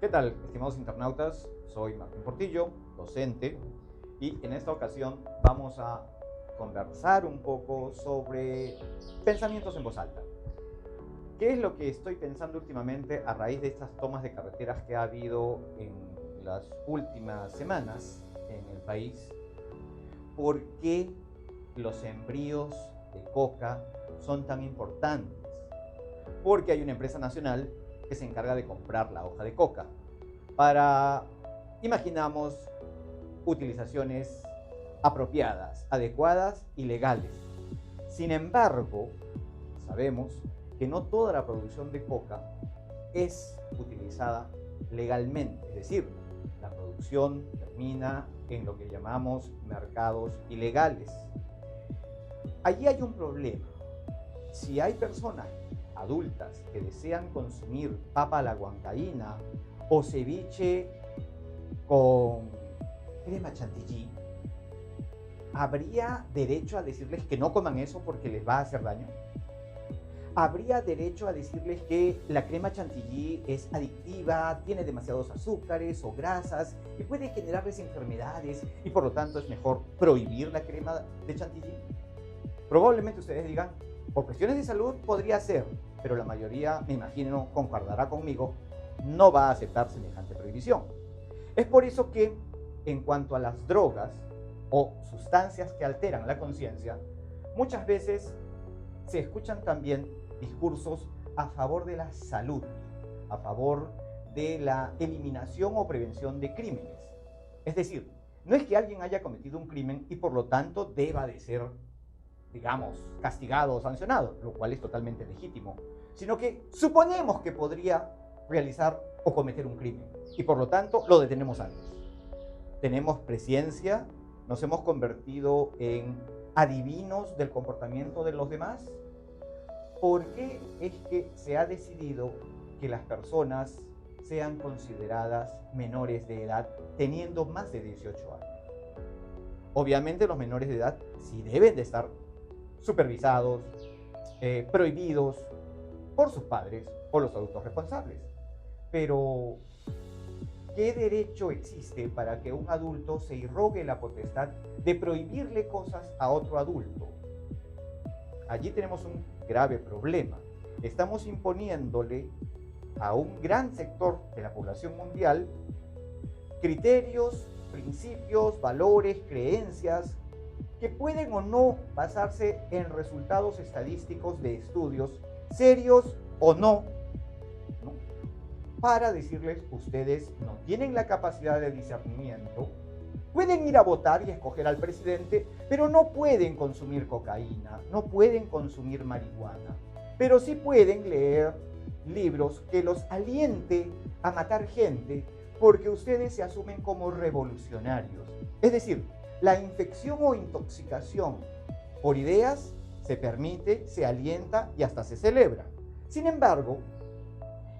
¿Qué tal, estimados internautas? Soy Martín Portillo, docente, y en esta ocasión vamos a conversar un poco sobre pensamientos en voz alta. ¿Qué es lo que estoy pensando últimamente a raíz de estas tomas de carreteras que ha habido en las últimas semanas en el país? ¿Por qué los sembríos de coca son tan importantes? Porque hay una empresa nacional que se encarga de comprar la hoja de coca para, imaginamos, utilizaciones apropiadas, adecuadas y legales. Sin embargo, sabemos que no toda la producción de coca es utilizada legalmente, es decir, la producción termina en lo que llamamos mercados ilegales. Allí hay un problema. Si hay personas adultas que desean consumir papa a la huancaína o ceviche con crema chantilly, ¿habría derecho a decirles que no coman eso porque les va a hacer daño? ¿Habría derecho a decirles que la crema chantilly es adictiva, tiene demasiados azúcares o grasas y puede generarles enfermedades y por lo tanto es mejor prohibir la crema de chantilly? Probablemente ustedes digan, por cuestiones de salud podría ser, pero la mayoría, me imagino, concordará conmigo, no va a aceptar semejante prohibición. Es por eso que, en cuanto a las drogas o sustancias que alteran la conciencia, muchas veces se escuchan también discursos a favor de la salud, a favor de la eliminación o prevención de crímenes. Es decir, no es que alguien haya cometido un crimen y por lo tanto deba de ser, digamos, castigado o sancionado, lo cual es totalmente legítimo, sino que suponemos que podría realizar o cometer un crimen y por lo tanto lo detenemos antes. Tenemos presciencia, nos hemos convertido en adivinos del comportamiento de los demás. ¿Por qué es que se ha decidido que las personas sean consideradas menores de edad teniendo más de 18 años? Obviamente los menores de edad sí deben de estar supervisados, prohibidos por sus padres o los adultos responsables. Pero, ¿qué derecho existe para que un adulto se irrogue la potestad de prohibirle cosas a otro adulto? Allí tenemos un grave problema. Estamos imponiéndole a un gran sector de la población mundial criterios, principios, valores, creencias que pueden o no basarse en resultados estadísticos de estudios serios o no, para decirles, ustedes no tienen la capacidad de discernimiento, pueden ir a votar y escoger al presidente, pero no pueden consumir cocaína, no pueden consumir marihuana, pero sí pueden leer libros que los aliente a matar gente porque ustedes se asumen como revolucionarios. Es decir, la infección o intoxicación por ideas se permite, se alienta y hasta se celebra. Sin embargo,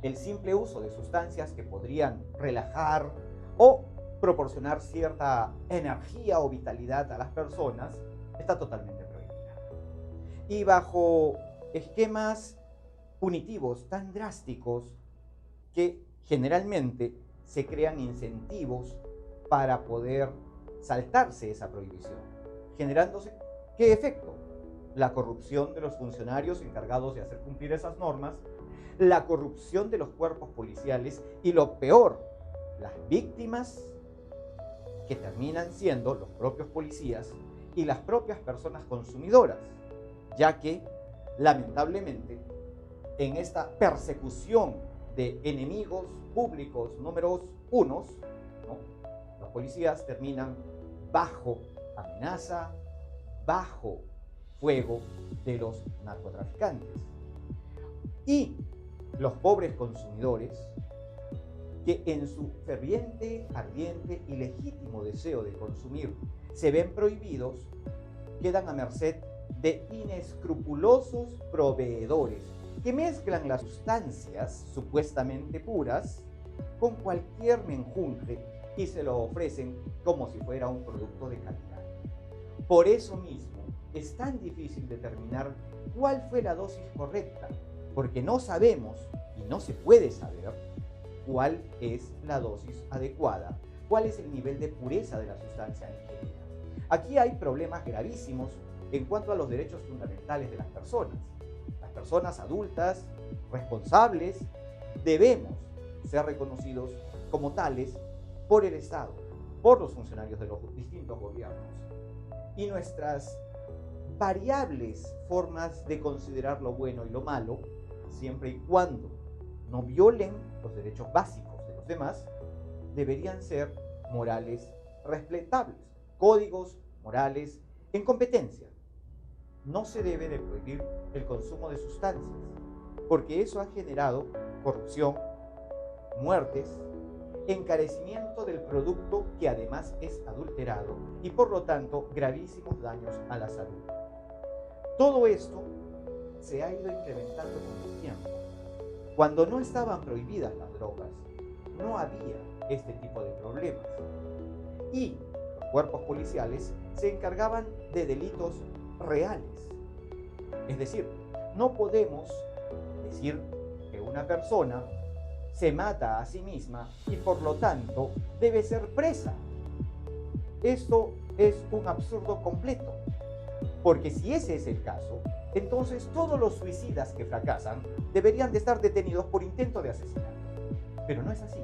el simple uso de sustancias que podrían relajar o proporcionar cierta energía o vitalidad a las personas está totalmente prohibida. Y bajo esquemas punitivos tan drásticos que generalmente se crean incentivos para poder saltarse esa prohibición, generándose, ¿qué efecto? La corrupción de los funcionarios encargados de hacer cumplir esas normas, la corrupción de los cuerpos policiales y lo peor, las víctimas que terminan siendo los propios policías y las propias personas consumidoras, ya que lamentablemente en esta persecución de enemigos públicos números unos, ¿no?, los policías terminan bajo amenaza, bajo fuego de los narcotraficantes. Y los pobres consumidores, que en su ferviente, ardiente y legítimo deseo de consumir se ven prohibidos, quedan a merced de inescrupulosos proveedores que mezclan las sustancias supuestamente puras con cualquier menjunje y se lo ofrecen como si fuera un producto de calidad. Por eso mismo es tan difícil determinar cuál fue la dosis correcta, porque no sabemos y no se puede saber cuál es la dosis adecuada, cuál es el nivel de pureza de la sustancia ingerida. Aquí hay problemas gravísimos en cuanto a los derechos fundamentales de las personas. Las personas adultas, responsables, debemos ser reconocidos como tales por el Estado, por los funcionarios de los distintos gobiernos. Y nuestras variables formas de considerar lo bueno y lo malo, siempre y cuando no violen los derechos básicos de los demás, deberían ser morales respetables, códigos morales en competencia. No se debe de prohibir el consumo de sustancias, porque eso ha generado corrupción, muertes, encarecimiento del producto que además es adulterado y por lo tanto gravísimos daños a la salud. Todo esto se ha ido incrementando con el tiempo. Cuando no estaban prohibidas las drogas, no había este tipo de problemas. Y los cuerpos policiales se encargaban de delitos reales. Es decir, no podemos decir que una persona se mata a sí misma y por lo tanto debe ser presa. Esto es un absurdo completo, porque si ese es el caso, entonces todos los suicidas que fracasan deberían de estar detenidos por intento de asesinato. Pero no es así.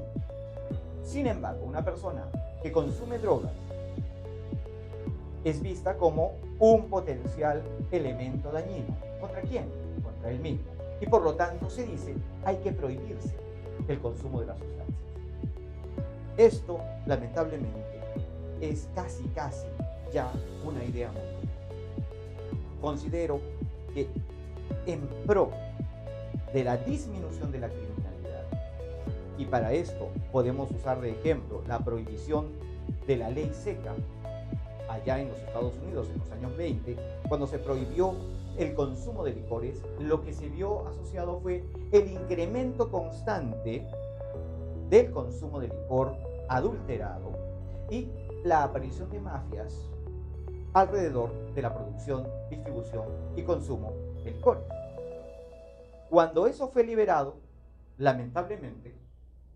Sin embargo, una persona que consume drogas es vista como un potencial elemento dañino. ¿Contra quién? Contra él mismo. Y por lo tanto se dice, hay que prohibirse el consumo de las sustancias. Esto, lamentablemente, es casi ya una idea muy buena. Considero que en pro de la disminución de la criminalidad, y para esto podemos usar de ejemplo la prohibición de la ley seca allá en los Estados Unidos en los años 20, cuando se prohibió el consumo de licores, lo que se vio asociado fue el incremento constante del consumo de licor adulterado y la aparición de mafias alrededor de la producción, distribución y consumo de licores. Cuando eso fue liberado, lamentablemente,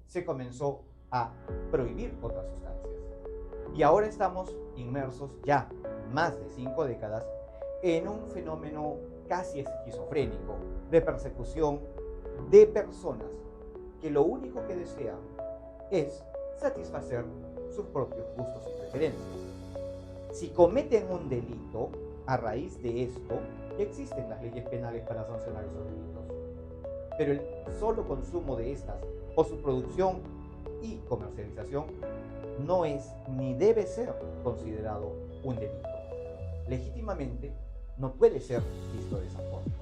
se comenzó a prohibir otras sustancias. Y ahora estamos inmersos ya más de 5 décadas en un fenómeno casi esquizofrénico de persecución de personas que lo único que desean es satisfacer sus propios gustos y preferencias. Si cometen un delito, a raíz de esto, ya existen las leyes penales para sancionar esos delitos. Pero el solo consumo de estas o su producción y comercialización no es ni debe ser considerado un delito. Legítimamente no puede ser visto de esa forma.